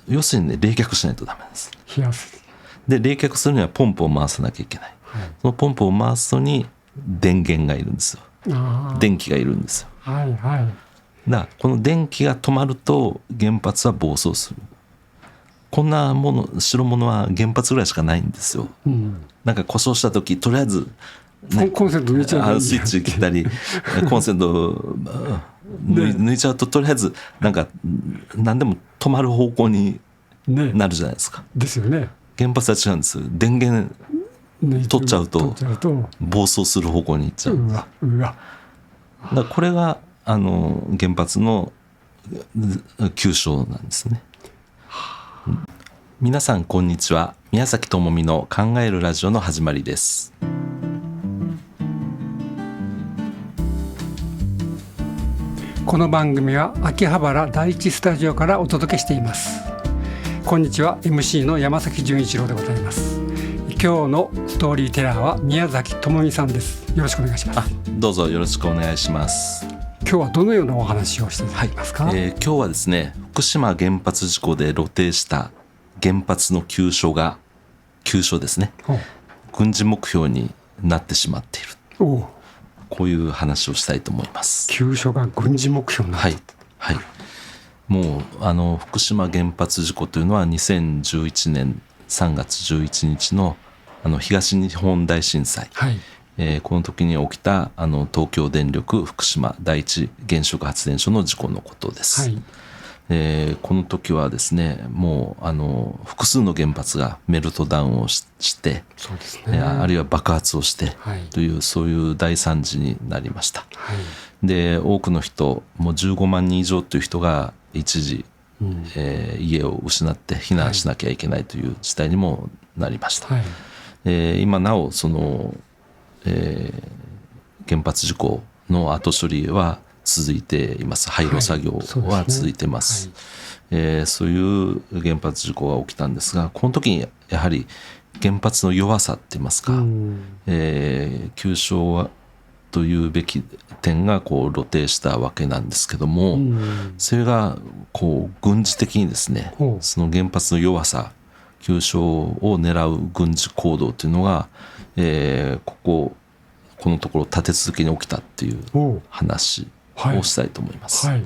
要するにね、冷却しないとダメなんです。冷やす。で冷却するにはポンプを回さなきゃいけない、はい、そのポンプを回すのに電源がいるんですよ。電気がいるんですよ。はいはい。だからこの電気が止まると原発は暴走する。こんなもの代物は原発ぐらいしかないんですよ、うん、なんか故障した時とりあえず、ね、コンセント抜いちゃうスイッチ切ったりコンセント抜いちゃうととりあえずなんか何でも止まる方向になるじゃないですか、ですよね。原発は違うんです。電源取っちゃうと暴走する方向に行っちゃうんです。だからこれが原発の急所なんですね。皆さんこんにちは。宮崎智美の考えるラジオの始まりです。この番組は秋葉原第一スタジオからお届けしています。こんにちは、 MC の山崎純一郎でございます。今日のストーリーテラーは宮崎智美さんです。よろしくお願いします。どうぞよろしくお願いします。今日はどのようなお話をしていただけますか？今日はですね、福島原発事故で露呈した原発の急所ですね、軍事目標になってしまっている。こういう話をしたいと思います。急所が軍事目標になっている。はい、はい、もう福島原発事故というのは2011年3月11日の東日本大震災、はい、この時に起きた東京電力福島第一原子力発電所の事故のことです。はい、この時はですね、もう複数の原発がメルトダウンをして、そうですね、あるいは爆発をしてという、そういう大惨事になりました。はい、で多くの人、もう15万人以上という人が一時、家を失って避難しなきゃいけないという事態にもなりました。はい、今なおその、原発事故の後処理は続いています。廃炉作業は続いています。そういう原発事故が起きたんですが、この時にやはり原発の弱さって言いますか、急所というべき点がこう露呈したわけなんですけども、それがこう軍事的にですね、その原発の弱さ、急所を狙う軍事行動というのが、このところ立て続けに起きたっていう話をしたいと思います。はい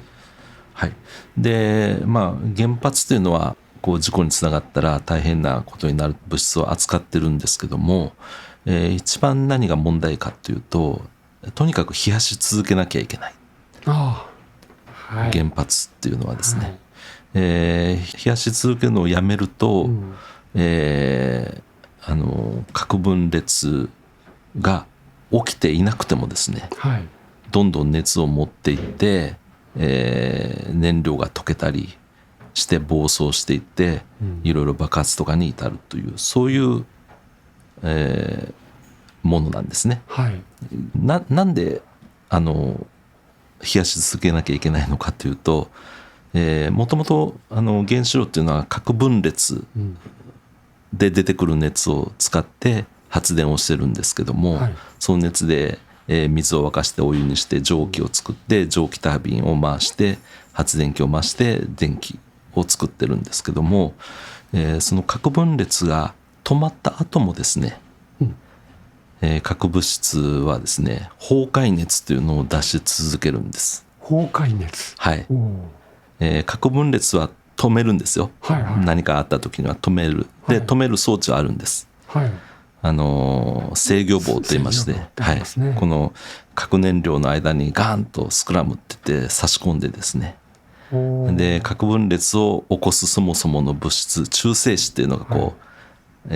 はい、で、原発というのはこう事故につながったら大変なことになる物質を扱ってるんですけども、一番何が問題かというと、とにかく冷やし続けなきゃいけない。原発っていうのはですね、冷やし続けるのをやめると、核分裂が起きていなくてもですね、どんどん熱を持っていって、燃料が溶けたりして暴走していって、いろいろ爆発とかに至るという、そういう、ものなんですね。なんで冷やし続けなきゃいけないのかというと、もともと原子炉っていうのは核分裂で出てくる熱を使って発電をしてるんですけども、その熱で水を沸かしてお湯にして蒸気を作って、蒸気タービンを回して発電機を回して電気を作ってるんですけども、その核分裂が止まった後もですね、核物質はですね、崩壊熱というのを出し続けるんです。崩壊熱。はい。核分裂は止めるんですよ。何かあった時には止める。で、止める装置はあるんです。制御棒と言いまして、この核燃料の間にガーンとスクラムって言って差し込んでですね、で核分裂を起こすそもそもの物質、中性子っていうのがこう、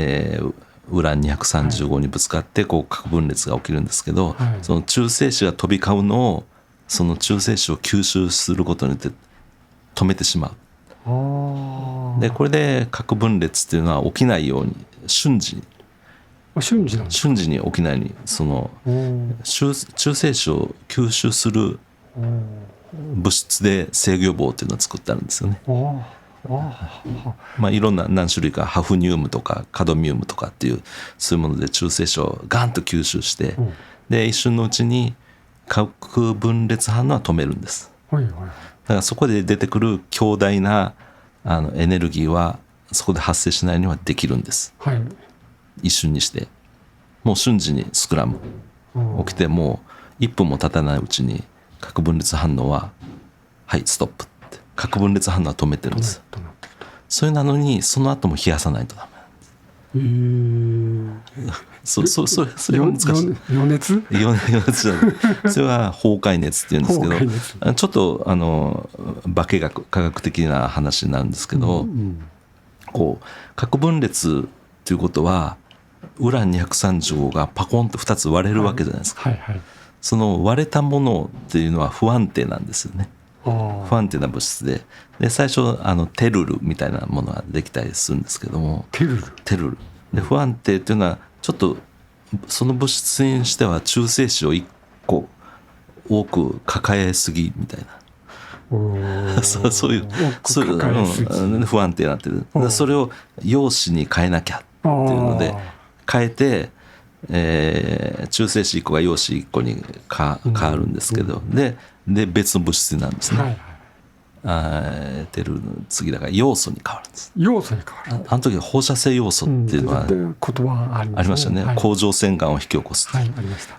ウラン235にぶつかってこう核分裂が起きるんですけど、その中性子が飛び交うのを、その中性子を吸収することによって止めてしまう。でこれで核分裂っていうのは起きないように瞬時に起きないように、その中性子を吸収する物質で制御棒っていうのを作ってあるんですよね。いろんな何種類か、ハフニウムとかカドミウムとかっていう、そういうもので中性子をガンと吸収して、で一瞬のうちに核分裂反応は止めるんです。だからそこで出てくる強大なエネルギーはそこで発生しないにはできるんです。はい、一瞬にしてもう瞬時にスクラム起きて、もう1分も経たないうちに核分裂反応ははいストップって核分裂反応は止めてるんです。それなのにその後も冷やさないとダメ。それが難しい。余熱じゃないそれは崩壊熱っていうんですけど、ちょっと化学科学的な話になるんですけど、こう核分裂っていうことはウラン235がパコンと2つ割れるわけじゃないですか、その割れたものっていうのは不安定なんですよね。不安定な物質で最初テルルみたいなものができたりするんですけども、テルルで不安定っていうのはちょっとその物質にしては中性子を1個多く抱えすぎみたいなそういう不安定になってる。それを陽子に変えなきゃっていうので変えて、中性子1個が陽子1個に変わるんですけど、で別の物質になるんですね。テルの次だから要素に変わるんです。要素に変わる。あの時は放射性要素っていうのは、言葉ありましたね。甲状腺がんを引き起こす、ありました。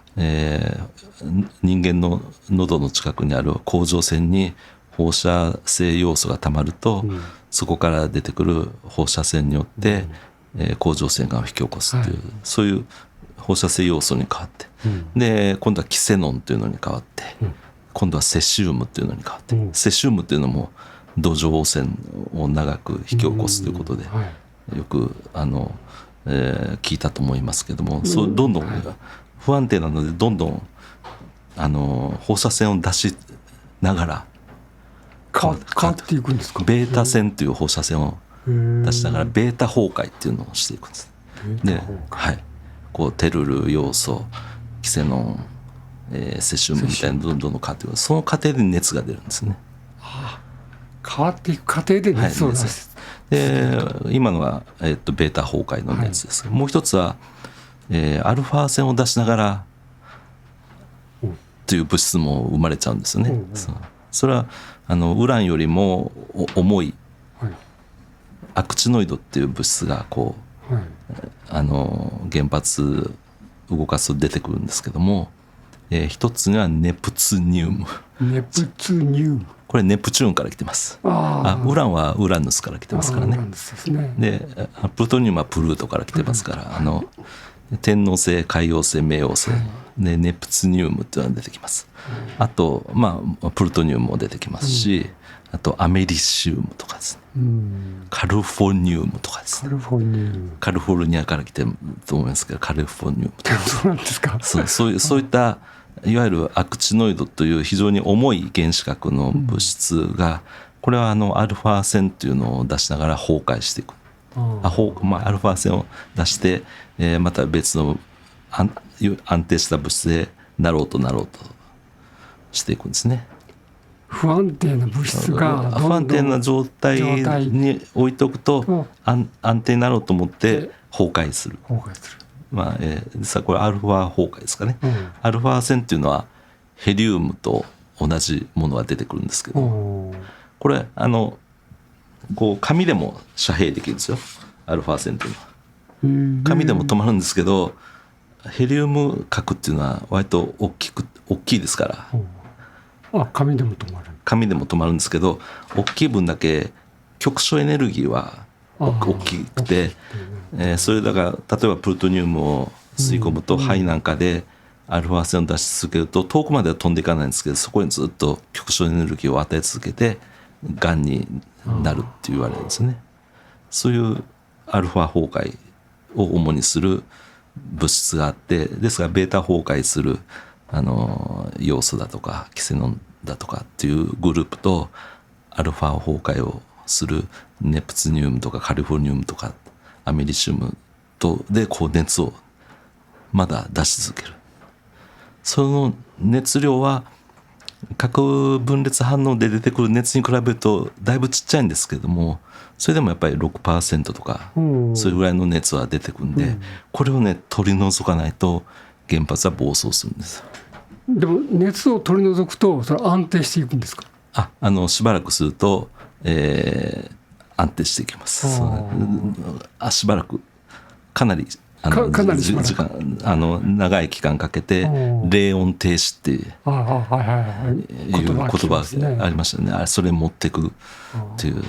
人間の喉の近くにある甲状腺に放射性要素がたまると、そこから出てくる放射線によって、甲状腺がんを引き起こすっていう、そういう放射性要素に変わって、で今度はキセノンというのに変わって、今度はセシウムっていうのに変わって、セシウムっていうのも土壌汚染を長く引き起こすということで、よく聞いたと思いますけども、そうどんどん不安定なのでどんどん放射線を出しながら変わっていくんですか。ベータ線という放射線を出しながらベータ崩壊っていうのをしていくんです。で、こうテルル要素、キセノン、セシウムみたいにどんどん変わっていく。その過程で熱が出るんですね。変わっていく過程で熱を出す。で今のは、ベータ崩壊の熱です。もう一つは、アルファ線を出しながらという物質も生まれちゃうんですよね。それはウランよりも重いアクチノイドっていう物質がこう、原発動かすと出てくるんですけども、一つにはネプツニウム。これネプチューンから来てます。ウランはウラヌスから来てますからね。でプルトニウムはプルートから来てますから、天王星、海王星、冥王星でネプツニウムっていうのが出てきます。あとプルトニウムも出てきますし、あとアメリシウムとかですね、カルフォニウムとかですね。カリフォルニアから来てると思いますけど、カリフォニウムとかそうなんですか。そういったいわゆるアクチノイドという非常に重い原子核の物質が、これはアルファ線というのを出しながら崩壊していく。アルファ線を出して、また別の安定した物質でなろうとしていくんですね。不安定な物質が不安定な状態に置いておくと安定になろうと思って崩壊する。実はこれアルファ崩壊ですかね。アルファ線っていうのはヘリウムと同じものが出てくるんですけど、これこう紙でも遮蔽できるんですよ。アルファ線っていうのは紙でも止まるんですけど、ヘリウム核っていうのは割と大きいですから、紙でも止まるんですけど、大きい分だけ局所エネルギーは大きくて、それだから例えばプルトニウムを吸い込むと肺なんかでアルファ線を出し続けると遠くまでは飛んでいかないんですけど、そこにずっと局所エネルギーを与え続けてがんになるって言われるんですね。そういうアルファ崩壊を主にする物質があって、ですがベータ崩壊する要素だとかキセノンだとかっていうグループと、アルファ崩壊をするネプツニウムとかカリフォルニウムとかアメリシウムとでこう熱をまだ出し続ける。その熱量は核分裂反応で出てくる熱に比べるとだいぶちっちゃいんですけども、それでもやっぱり 6% とかそれぐらいの熱は出てくるんで、これをね取り除かないと原発は暴走するんです。でも熱を取り除くとそれ安定していくんですか。しばらくすると、安定していきます。しばらくかなりかなりしばらく時間長い期間かけて冷温停止っていう言葉がありましたね。それ持っていくっていう、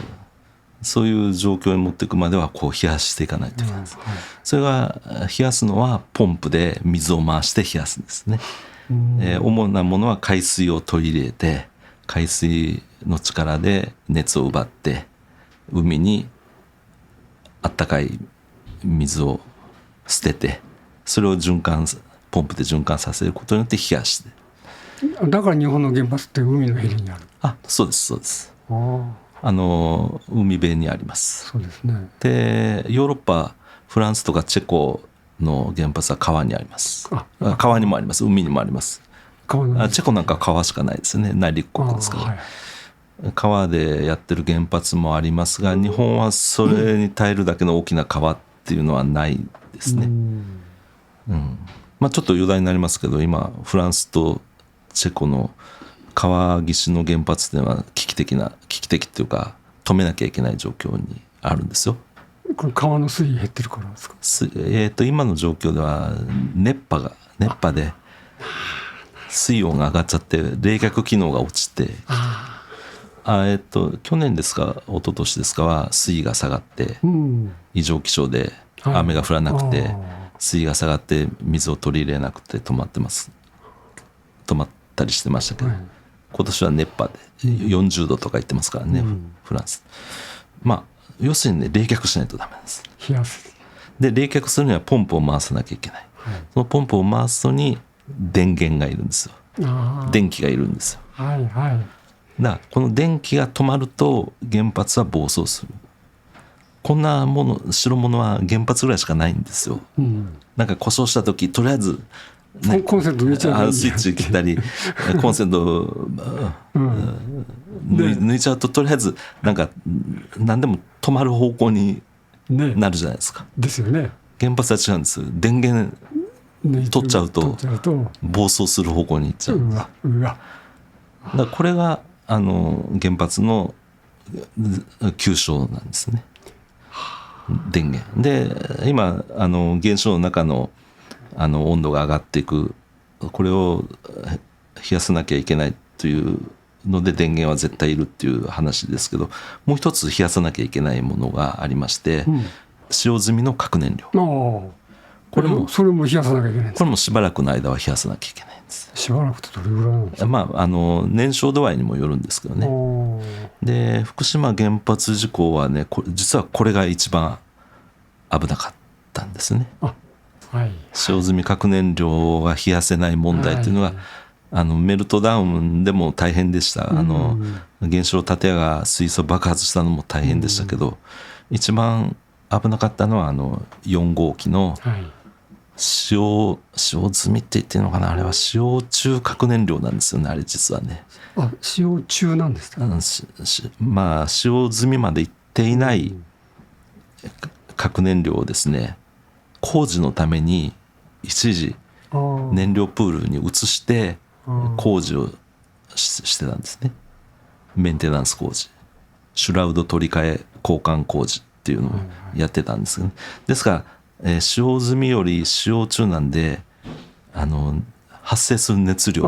そういう状況に持っていくまではこう冷やしていかないといけないです。それが冷やすのはポンプで水を回して冷やすんですね。主なものは海水を取り入れて、海水の力で熱を奪って海にあったかい水を捨てて、それをポンプで循環させることによって冷やして。だから日本の原発って海のへりにある。そうですそうです。海辺にあります。そうですね。でヨーロッパ、フランスとかチェコの原発は川にあります。川にもあります、海にもあります。チェコなんか川しかないですね、内陸国ですから、川でやってる原発もありますが、日本はそれに耐えるだけの大きな川っていうのはないですね。ちょっと余談になりますけど、今フランスとチェコの川岸の原発では危機的っていうか止めなきゃいけない状況にあるんですよ。これ川の水位減ってるからですか？今の状況では熱波で水温が上がっちゃって冷却機能が落ちて、去年ですか一昨年ですかは水位が下がって、異常気象で雨が降らなくて、水位が下がって水を取り入れなくて止まったりしてましたけど、今年は熱波で40度とか言ってますからね、フランス。要するにね、冷却しないとダメなんです。で冷却するにはポンプを回さなきゃいけない、そのポンプを回すのに電源がいるんですよ。電気がいるんですよ。だからこの電気が止まると原発は暴走する。こんなもの代物は原発ぐらいしかないんですよ。なんか故障した時とりあえず、コンセント抜いちゃう、スイッチ切ったりコンセント抜いちゃうと、とりあえずなんか何でも止まる方向になるじゃないですか。ですよね。原発は違うんですよ。電源取っちゃうと暴走する方向に行っちゃうんです。だからこれが原発の急所なんですね、電源で。今原子炉の中の温度が上がっていく、これを冷やさなきゃいけないというので電源は絶対いるっていう話ですけど、もう一つ冷やさなきゃいけないものがありまして、使用済みの核燃料。それも冷やさなきゃいけないんですか？これもしばらくの間は冷やさなきゃいけないんです。しばらくってどれぐらいなんですか？燃焼度合いにもよるんですけどね。で福島原発事故はね、実はこれが一番危なかったんですね。使用済み核燃料が冷やせない問題というのが、メルトダウンでも大変でした。原子炉建屋が水素爆発したのも大変でしたけど、一番危なかったのは4号機の使用済みって言ってるのかな、あれは使用中核燃料なんですよね、あれ実はね。使用中なんですか？使用済みまでいっていない核燃料をですね、工事のために一時燃料プールに移して工事をしてたんですね。メンテナンス工事、シュラウド取り替え交換工事っていうのをやってたんですけど、ですから、使用済みより使用中なんで発生する熱量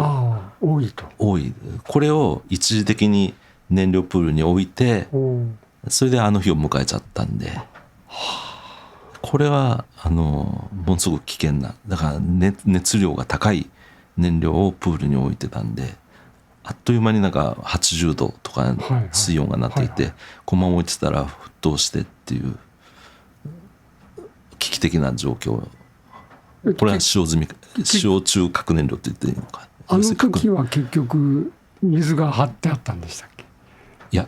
多い。これを一時的に燃料プールに置いて、それであの日を迎えちゃったんで、これはものすごく危険な、だから、熱量が高い燃料をプールに置いてたんで、あっという間になんか80度とか水温がなっていて、このまま置いてたら沸騰してっていう危機的な状況。これは使用中核燃料って言っていいのか。時は結局水が張ってあったんでしたっけ？いや、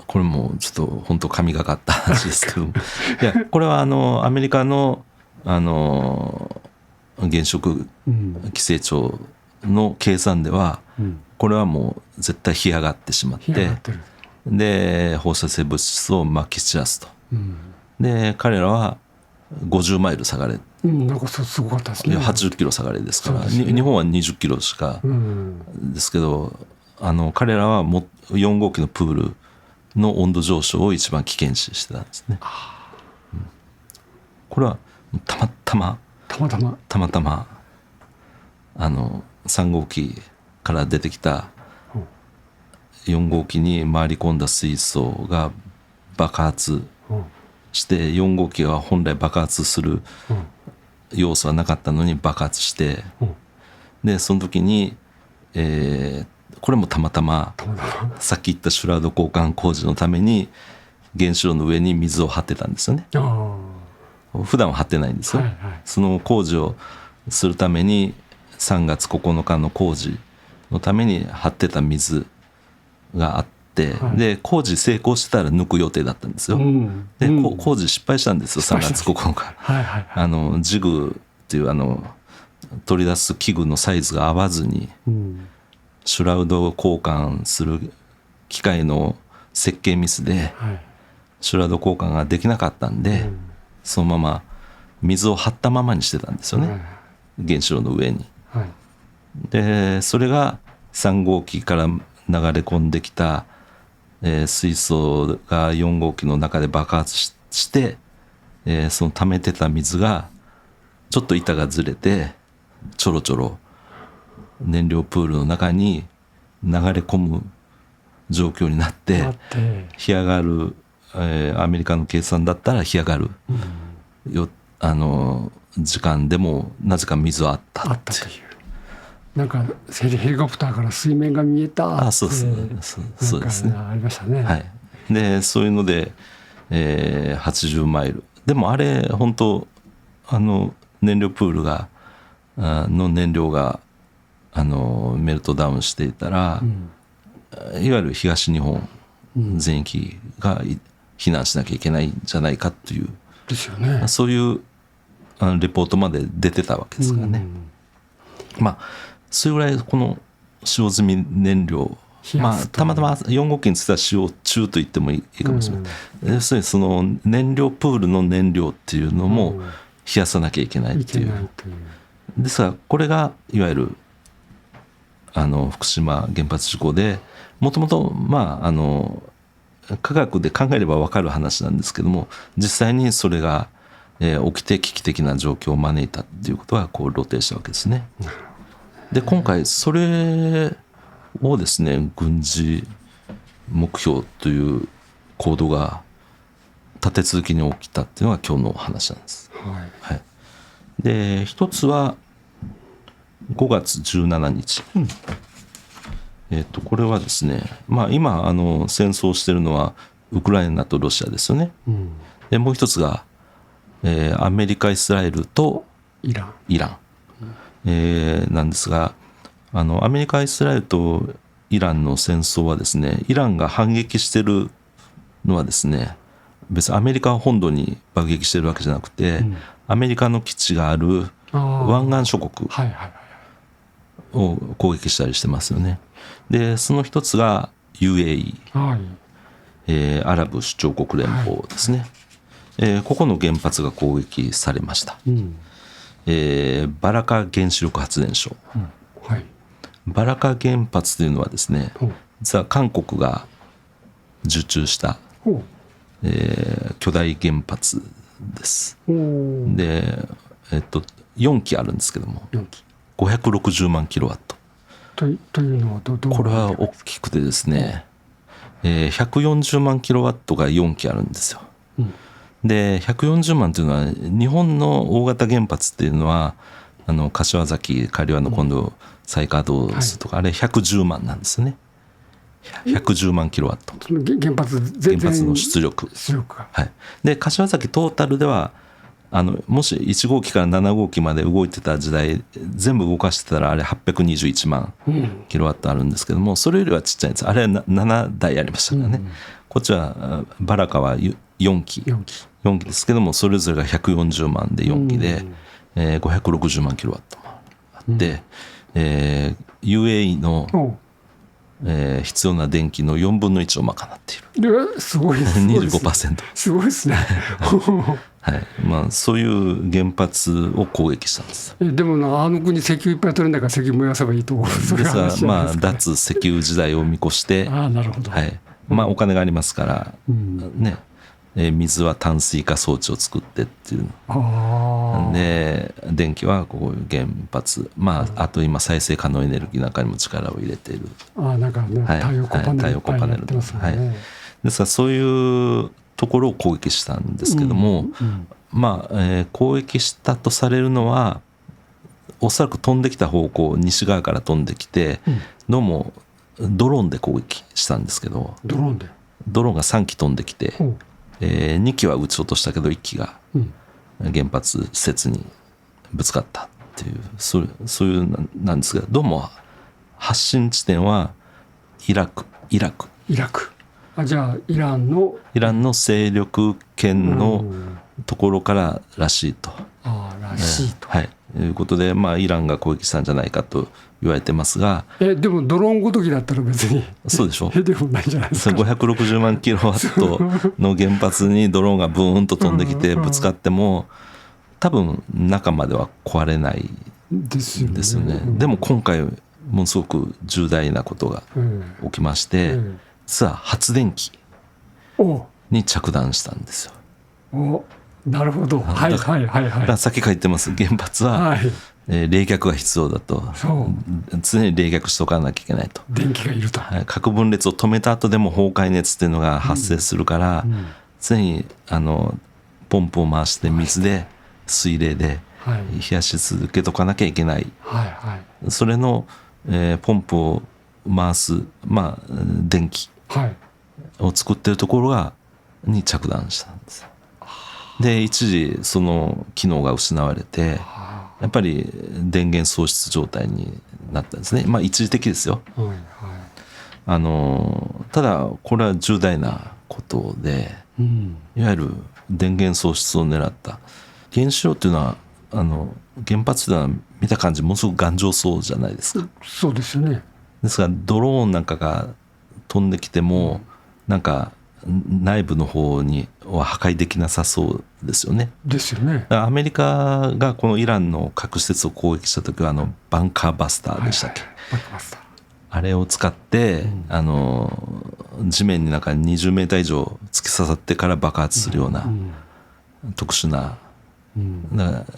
これもちょっと本当神がかった話ですけどいや、これはアメリカの原子力規制庁の計算では、これはもう絶対干上がってしまって、で放射性物質をまき散らすと、で彼らは50マイル下がれ、なんかすごかったですね。80キロ下がれですから、日本は20キロしかですけど、彼らは4号機のプールの温度上昇を一番危険視してたんですね。これはたまたま3号機から出てきた4号機に回り込んだ水素が爆発して4号機は本来爆発する要素はなかったのに爆発してでその時に、これもたまたまさっき言ったシュラウド交換工事のために原子炉の上に水を張ってたんですよね。普段は張ってないんですよ、その工事をするために3月9日の工事のために張ってた水があって、で工事成功してたら抜く予定だったんですよ、で工事失敗したんですよ3月9日ジグっていう取り出す器具のサイズが合わずに、シュラウド交換する機械の設計ミスで、シュラウド交換ができなかったんで、そのまま水を張ったままにしてたんですよね、原子炉の上に、でそれが3号機から流れ込んできた、水素が4号機の中で爆発して、その溜めてた水がちょっと板がずれてちょろちょろ燃料プールの中に流れ込む状況になって干上がる、アメリカの計算だったら干上がる、時間でもなぜか水はあったというなんかヘリコプターから水面が見えたってそうですね、ありましたね、でそういうので、80マイルでもあれ本当燃料プールがの燃料がメルトダウンしていたら、いわゆる東日本全域が避難しなきゃいけないんじゃないかという、ですよね、そういうレポートまで出てたわけですからね、それぐらいこの使用済み燃料、たまたま4号機については使用中と言ってもいいかもしれない、要するにその燃料プールの燃料っていうのも冷やさなきゃいけないっていう、ですからこれがいわゆる福島原発事故でもともと科学で考えれば分かる話なんですけども、実際にそれが起きて危機的な状況を招いたっていうことがこう露呈したわけですね。で今回それをですね、軍事目標という行動が立て続けに起きたっていうのが今日の話なんです、で一つは5月17日、これはですね、今戦争してるのはウクライナとロシアですよね、でもう一つが、アメリカ、イスラエルとイラン、なんですが、アメリカ、イスラエルとイランの戦争はですね、イランが反撃してるのはですね、別にアメリカ本土に爆撃してるわけじゃなくて、アメリカの基地がある湾岸諸国を攻撃したりしてますよね。でその一つが UAE、アラブ首長国連邦ですね、ここの原発が攻撃されました、バラカ原子力発電所、バラカ原発というのはですね、実は韓国が受注した、巨大原発です。で、4基あるんですけども、560万キロワットというのはこれは大きくてですね、140万キロワットが4基あるんですよ、で140万というのは日本の大型原発っていうのは柏崎刈羽の今度再稼働するとか、あれ110万なんですよね。110万キロワット、その原発の出力、で柏崎トータルではもし1号機から7号機まで動いてた時代全部動かしてたらあれ821万キロワットあるんですけども、それよりはちっちゃいんです。あれは7台ありましたからね、こっちはバラカは4基ですけども、それぞれが140万で4基で、560万キロワットもあって、UAE の必要な電気の4分の1を賄っている。すごいですね。25%。すごいですね。そういう原発を攻撃したんです。でも国石油いっぱい取れないから石油燃やせばいいと、それは話じゃないですかね。脱石油時代を見越して、まあお金がありますからうんね、水は淡水化装置を作ってっていうあで、電気はこういう原発、まああと今再生可能エネルギーなんかにも力を入れている。なんかね、はい太陽光パネルいっぱいや太陽光パネルってますもんね、はいですからそういうところを攻撃したんですけども、まあ、攻撃したとされるのはおそらく飛んできた方向、西側から飛んできて、どうもドローンで攻撃したんですけど、ドローンでドローンが3機飛んできて、2機は撃ち落としたけど1機が原発施設にぶつかったっていう、そういうなんですが、どうも発信地点はイラクじゃあイランの勢力圏のところかららしいと。らしいと、はいいうことで、まあ、イランが攻撃したんじゃないかと言われてますが、でもドローンごときだったら別にそうでしょでもないじゃないですか。560万キロワットの原発にドローンがブーンと飛んできてぶつかっても多分中までは壊れないですよね。でも今回ものすごく重大なことが起きまして、実は発電機に着弾したんですよ。なるほど。はいはいはいはい。さっき書いてます、原発は、冷却が必要だと、常に冷却しておかなきゃいけないと、電気がいると、核分裂を止めた後でも崩壊熱っていうのが発生するから、常にポンプを回して水で水冷で冷やし続けとかなきゃいけない、それの、ポンプを回す、まあ、電気を作ってるところに着弾したんです。で一時その機能が失われてやっぱり電源喪失状態になったんですね。まあ一時的ですよ。ただこれは重大なことで、いわゆる電源喪失を狙った原子炉っていうのは原発というのは見た感じものすごく頑丈そうじゃないですか。そうですよね。ですがドローンなんかが飛んできてもなんか内部の方には破壊できなさそうですよね。ですよね。だからアメリカがこのイランの核施設を攻撃した時はバンカーバスターでしたっけ、バンカーバスター、あれを使って、地面になんか20メーター以上突き刺さってから爆発するような、特殊な、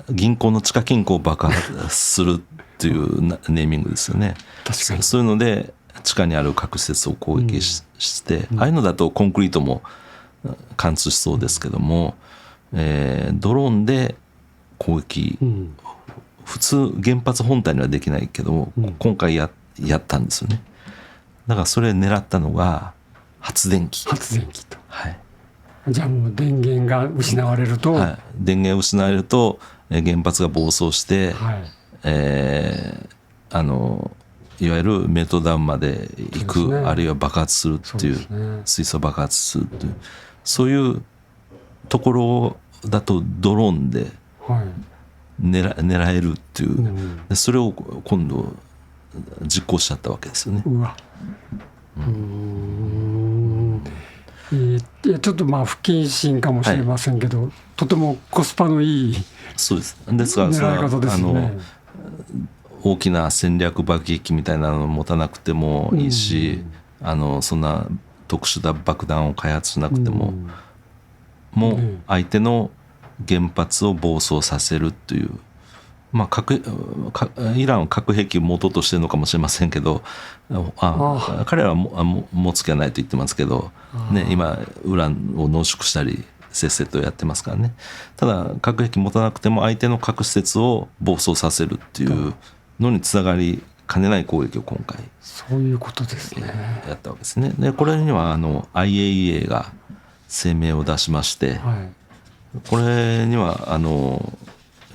銀行の地下金庫を爆発するっていうネーミングですよね。確かにそういうので地下にある核施設を攻撃 して、ああいうのだとコンクリートも貫通しそうですけども、ドローンで攻撃、普通原発本体にはできないけども、今回やったんですよね。だからそれ狙ったのが発電機と、はい、じゃあもう電源が失われると、電源を失われると原発が暴走して、いわゆるメルトダウンまで行く、あるいは爆発するっていう、水素爆発するっていう、そういうところだとドローンで狙えるっていう、でそれを今度実行しちゃったわけですよね。いやちょっとまあ不謹慎かもしれませんけど、とてもコスパのいいですから狙い方ですね。大きな戦略爆撃機みたいなのを持たなくてもいいし、そんな特殊な爆弾を開発しなくても、もう相手の原発を暴走させるっていう、まあ、イランは核兵器を持とうとしてるのかもしれませんけど、彼らは持つ気はないと言ってますけど、今ウランを濃縮したりせっせとやってますからね。ただ核兵器持たなくても相手の核施設を暴走させるっていうのにつながりかねない攻撃を今回そういうことですね、やったわけですね。でこれにはIAEA が声明を出しまして、これには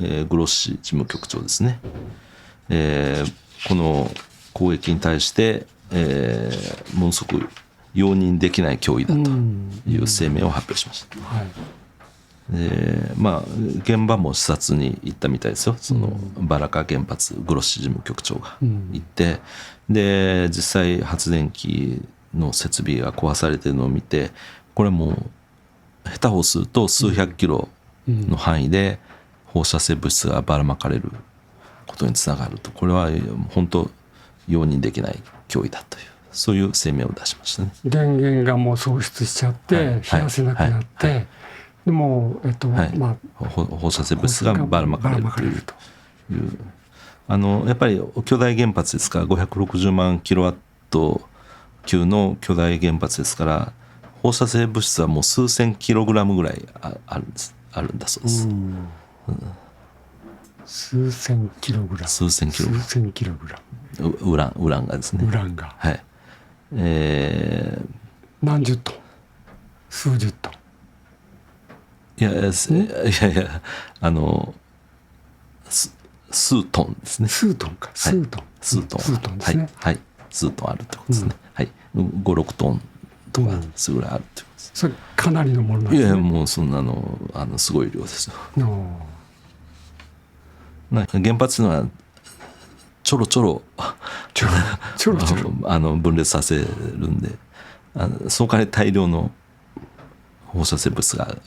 グロッシ事務局長ですね、この攻撃に対して、ものすごく容認できない脅威だという声明を発表しました。まあ現場も視察に行ったみたいですよ。そのバラカ原発グロッシ事務局長が行って、で実際発電機の設備が壊されているのを見て、これもう下手をすると数百キロの範囲で放射性物質がばらまかれることにつながると、これは本当容認できない脅威だという、そういう声明を出しましたね。電源がもう喪失しちゃって、冷やせなくなって、でも放射性物質がばらまかれるという。やっぱり巨大原発ですから560万キロワット級の巨大原発ですから放射性物質はもう数千キログラムぐらいあるんだそうです。数千キログラム。数千キログラム。ウランがですね。ウランが。はい。何十トン。数十トン。いや数トンですね。数トンか。数トン。数トン。数トンですね。はい。数トンあるってことですね。はい。5、6トンとかすぐらいあるってことです。それかなりのものなんですね。いやもうそんなすごい量ですよ。原発のはちょろ分裂させるんで、そこから大量の放射性物質がある。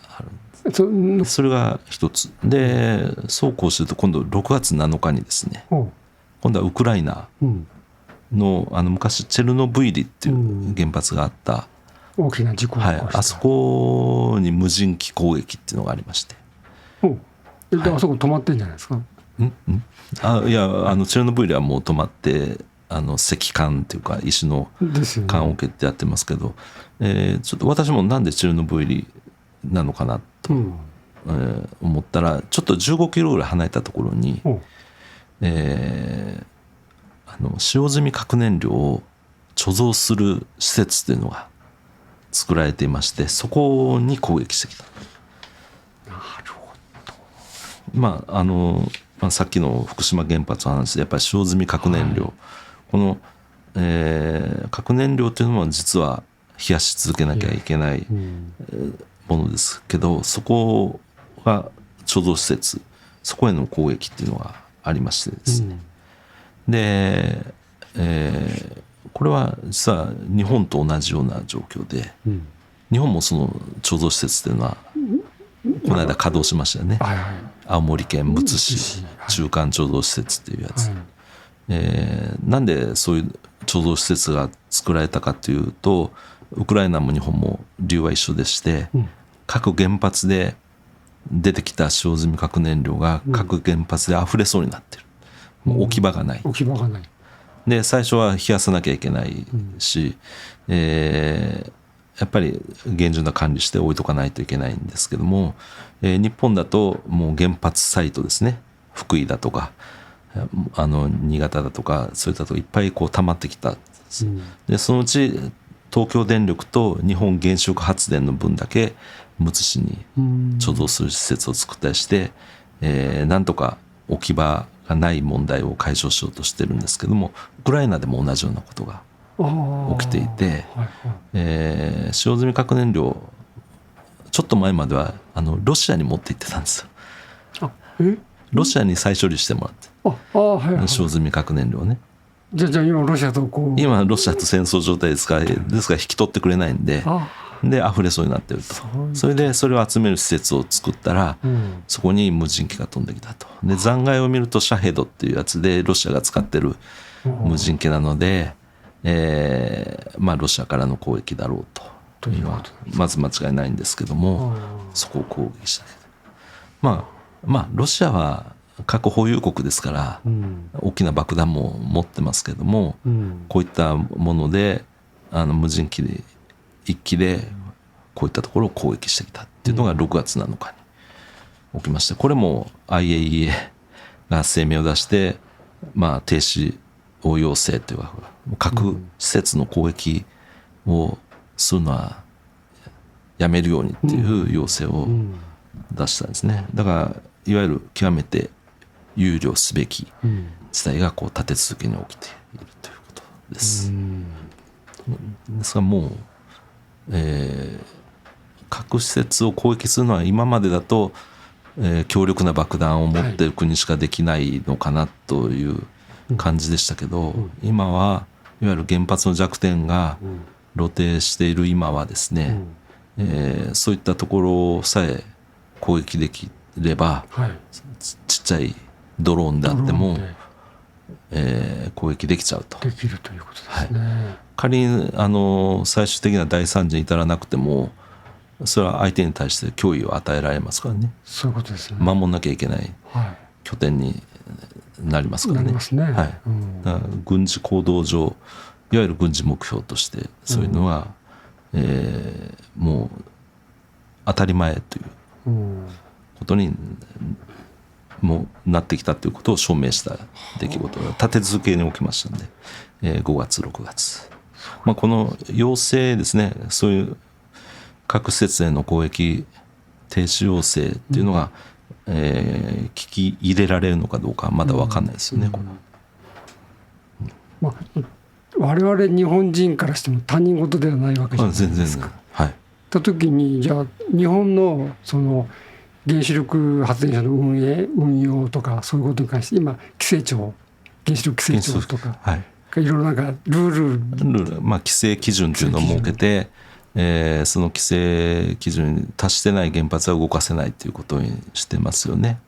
それが一つで、そうこうしてると今度6月7日にですね、今度はウクライナの昔チェルノブイリっていう原発があった大きな事故が起こした、あそこに無人機攻撃っていうのがありまして、あそこ止まってんじゃないですか。いやチェルノブイリはもう止まって石棺っていうか石の棺桶ってやってますけど、ちょっと私もなんでチェルノブイリなのかなと、思ったらちょっと15キロぐらい離れたところに、使用済み核燃料を貯蔵する施設っていうのが作られていまして、そこに攻撃してきた。なるほど。さっきの福島原発の話でやっぱり使用済み核燃料、この、核燃料というのも実は冷やし続けなきゃいけないものですけど、そこが貯蔵施設、そこへの攻撃っていうのがありましてですね、で、これは実は日本と同じような状況で、日本もその貯蔵施設っていうのはこの間稼働しましたよね。青森県むつ市中間貯蔵施設っていうやつ、なんでそういう貯蔵施設が作られたかというと、ウクライナも日本も理由は一緒でして、各原発で出てきた使用済み核燃料が各原発で溢れそうになってる、もう置き場がない。で最初は冷やさなきゃいけないし、やっぱり厳重な管理して置いとかないといけないんですけども、日本だともう原発サイトですね、福井だとか新潟だとかそういったとこいっぱいこう溜まってきたんです、でそのうち東京電力と日本原子力発電の分だけむつ市に貯蔵する施設を作ったりして、なんとか置き場がない問題を解消しようとしてるんですけども、ウクライナでも同じようなことが起きていて、使用済み核燃料ちょっと前まではロシアに持って行ってたんですよ。ロシアに再処理してもらって、使用済み核燃料ね。じゃあ今ロシアと今ロシアと戦争状態ですから引き取ってくれないんで、溢れそうになってると。それでそれを集める施設を作ったら、そこに無人機が飛んできたと。で残骸を見るとシャヘドっていうやつでロシアが使ってる無人機なので、ロシアからの攻撃だろうというのはまず間違いないんですけども、そこを攻撃した。ロシアは核保有国ですから、大きな爆弾も持ってますけども、こういったもので無人機で一気でこういったところを攻撃してきたっていうのが6月7日に起きまして、これも IAEA が声明を出して、停止を要請というか、核施設の攻撃をするのはやめるようにっていう要請を出したんですね。だからいわゆる極めて憂慮すべき事態が立て続けに起きているということです。ですからもう、核施設を攻撃するのは今までだと、強力な爆弾を持っている国しかできないのかなという感じでしたけど、今はいわゆる原発の弱点が露呈している今はですね、そういったところさえ攻撃できれば、ちっちゃいドローンであっても、攻撃できちゃうと。できるということですね。はい、仮に最終的な大惨事に至らなくてもそれは相手に対して脅威を与えられますからね。そういうことですね。守んなきゃいけない拠点になりますからね。なりますね。はい。だから軍事行動上いわゆる軍事目標としてそういうのは、もう当たり前ということにもなってきたということを証明した出来事が立て続けに起きましたので、5月6月、この要請ですね、そういう核施設への攻撃停止要請っていうのが、聞き入れられるのかどうかまだ分かんないですよね。我々日本人からしても他人事ではないわけじゃないですか。全然、はい。た時にじゃあ日本のその原子力発電所の運用とかそういうことに関して今規制庁原子力規制庁とか、はい、いろいろなんかルール、規制基準というのを設けて、その規制基準に達してない原発は動かせないということにしてますよね。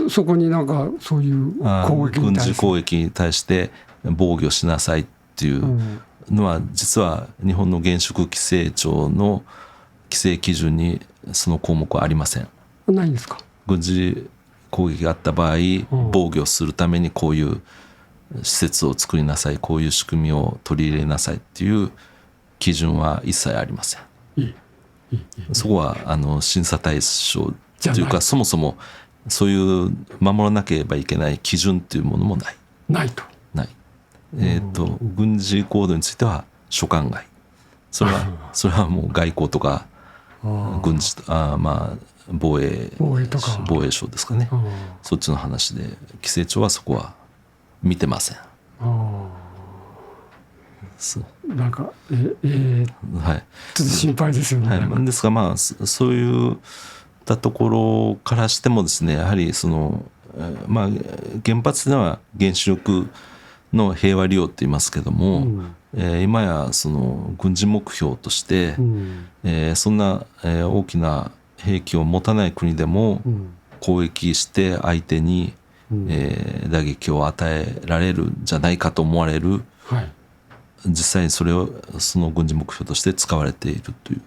そこになんかそういう攻撃に対して軍事攻撃に対して防御しなさいっていうのは、実は日本の原子力規制庁の規制基準にその項目はありません。ないんですか。軍事攻撃があった場合、防御するためにこういう施設を作りなさい、こういう仕組みを取り入れなさいっていう基準は一切ありません。そこは審査対象というか、そもそもそういう守らなければいけない基準っていうものもない。ないと。ない。軍事行動については所管外。それはもう外交とか軍事防衛省ですかね。そっちの話で規制庁はそこは見てません。なんかはい、ちょっと心配ですよね。はい、ですがそういったところからしてもですね、やはりその原発では原子力の平和利用って言いますけども、今やその軍事目標として、そんな大きな兵器を持たない国でも攻撃して相手に打撃を与えられるんじゃないかと思われる、実際にその軍事目標として使われているという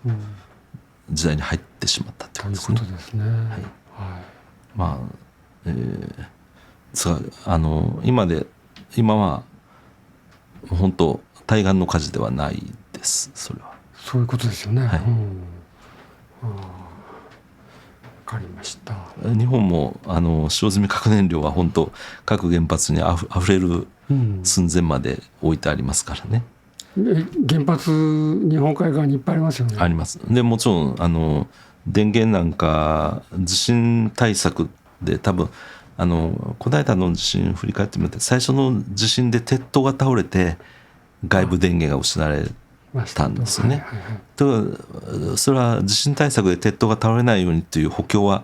時代に入ってしまったということですね。今は本当対岸の火事ではないです。それはそういうことですよね。はい、分かりました。日本も使用済み核燃料は本当各原発にあふれる寸前まで置いてありますからね。原発日本海側にいっぱいありますよね。あります。でもちろん電源なんか地震対策で多分この間の地震振り返ってみて、最初の地震で鉄塔が倒れて外部電源が失われたんですよね。それは地震対策で鉄塔が倒れないようにという補強は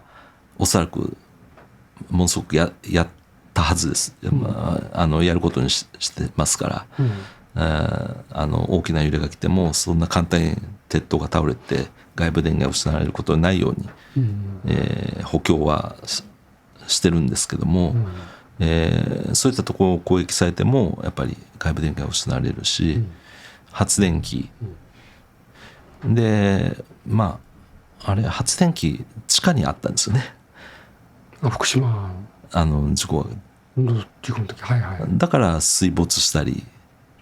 おそらくものすごくやったはずです。やることにしてますから、大きな揺れが来てもそんな簡単に鉄塔が倒れて外部電源が失われることがないように、補強はしてるんですけども、そういったところを攻撃されてもやっぱり外部電源が失われるし、発電機、で発電機地下にあったんですよね。福島事故の時、だから水没したり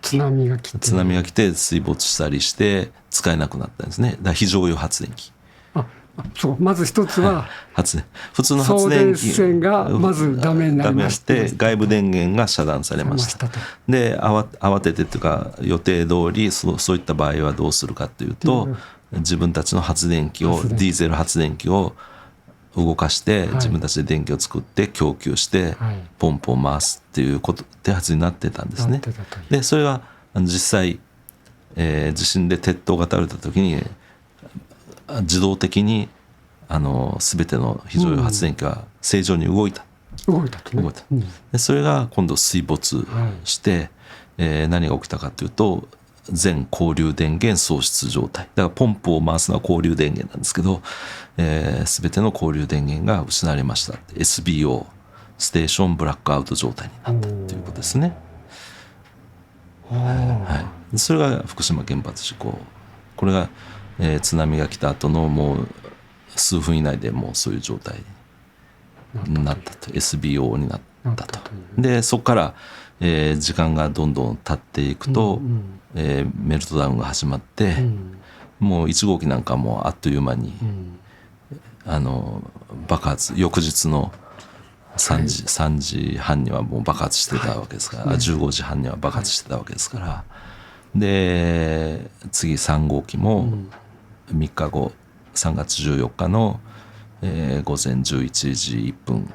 津波が来て水没したりして使えなくなったんですね。だから非常用発電機。そうまず一つは、普通の発電機送電線がまずダメになりまして、外部電源が遮断されました。で慌ててというか予定通りそういった場合はどうするかというと、自分たちの発電機をディーゼル発電機を動かして自分たちで電気を作って供給してポンプを回すっていうこと手はずになってたんですね。でそれは実際、地震で鉄塔が倒れた時に自動的に全ての非常用発電機が正常に動いた。でそれが今度水没して、何が起きたかというと全交流電源喪失状態。だからポンプを回すのは交流電源なんですけど、全ての交流電源が失われました。SBO ステーションブラックアウト状態になったということですね。はい、それが福島原発事故。これが、津波が来た後のもう数分以内でもうそういう状態になったと、SBO になったと。でそこから、時間がどんどん経っていくと、メルトダウンが始まって、もう1号機なんかもあっという間に、爆発、翌日の3時半にはもう爆発してたわけですから、15時半には爆発してたわけですから、で次3号機も3日後3月14日の、午前11時1分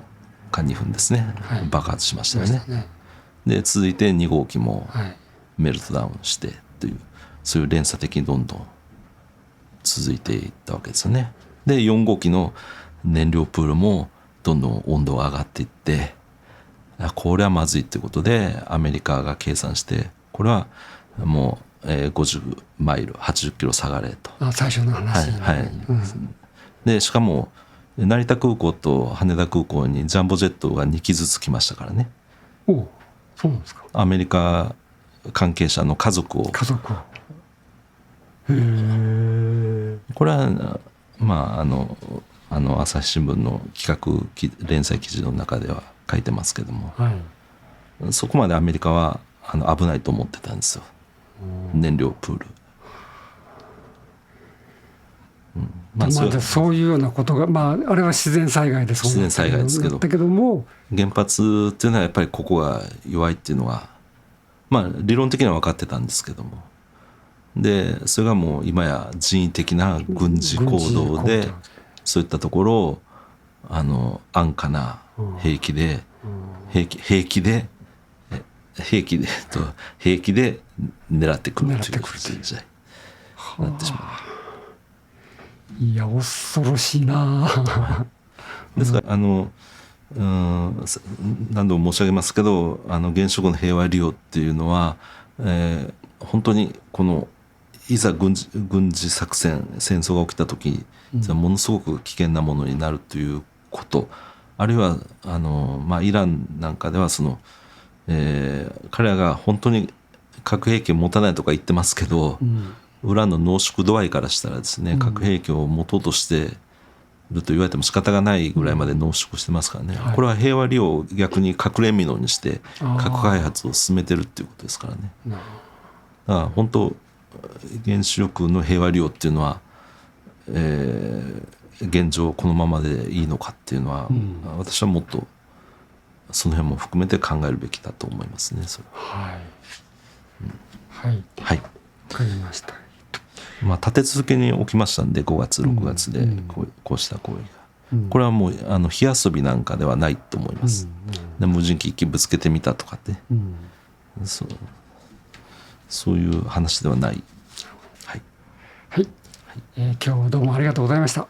か2分ですね、爆発しましたよね。で続いて2号機もメルトダウンしてという、そういう連鎖的にどんどん続いていったわけですよね。で4号機の燃料プールもどんどん温度が上がっていって、これはまずいということでアメリカが計算して、これはもう50マイル80キロ下がれと。最初の話、でしかも成田空港と羽田空港にジャンボジェットが2機ずつ来ましたからね。お、そうなんですか。アメリカ関係者の家族を。へえ。これは朝日新聞の企画連載記事の中では書いてますけども、そこまでアメリカは危ないと思ってたんですよ、燃料プール。そういうようなことが、あれは自然災害でそうなったけども、原発っていうのはやっぱりここが弱いっていうのは、理論的には分かってたんですけども、でそれがもう今や人為的な軍事行動でそういったところを安価な兵器で狙ってくるという時代になってしまう。いや恐ろしいな。ですから何度も申し上げますけど、原子力の平和利用っていうのは、本当にこのいざ軍事作戦戦争が起きた時に、ものすごく危険なものになるということ、あるいはイランなんかでは彼らが本当に核兵器を持たないとか言ってますけど、ウランの濃縮度合いからしたらですね、核兵器を持とうとしていると言われても仕方がないぐらいまで濃縮してますからね、これは平和利用を逆に隠れ蓑にして核開発を進めてるっていうことですからね。だから本当原子力の平和利用っていうのは、現状このままでいいのかっていうのは、私はもっとその辺も含めて考えるべきだと思いますね。それはい、わかりました。立て続けに起きましたんで、5月6月でこうした行為が、これはもう火遊びなんかではないと思います。で無人機一機ぶつけてみたとかって、そういう話ではない。今日はどうもありがとうございました。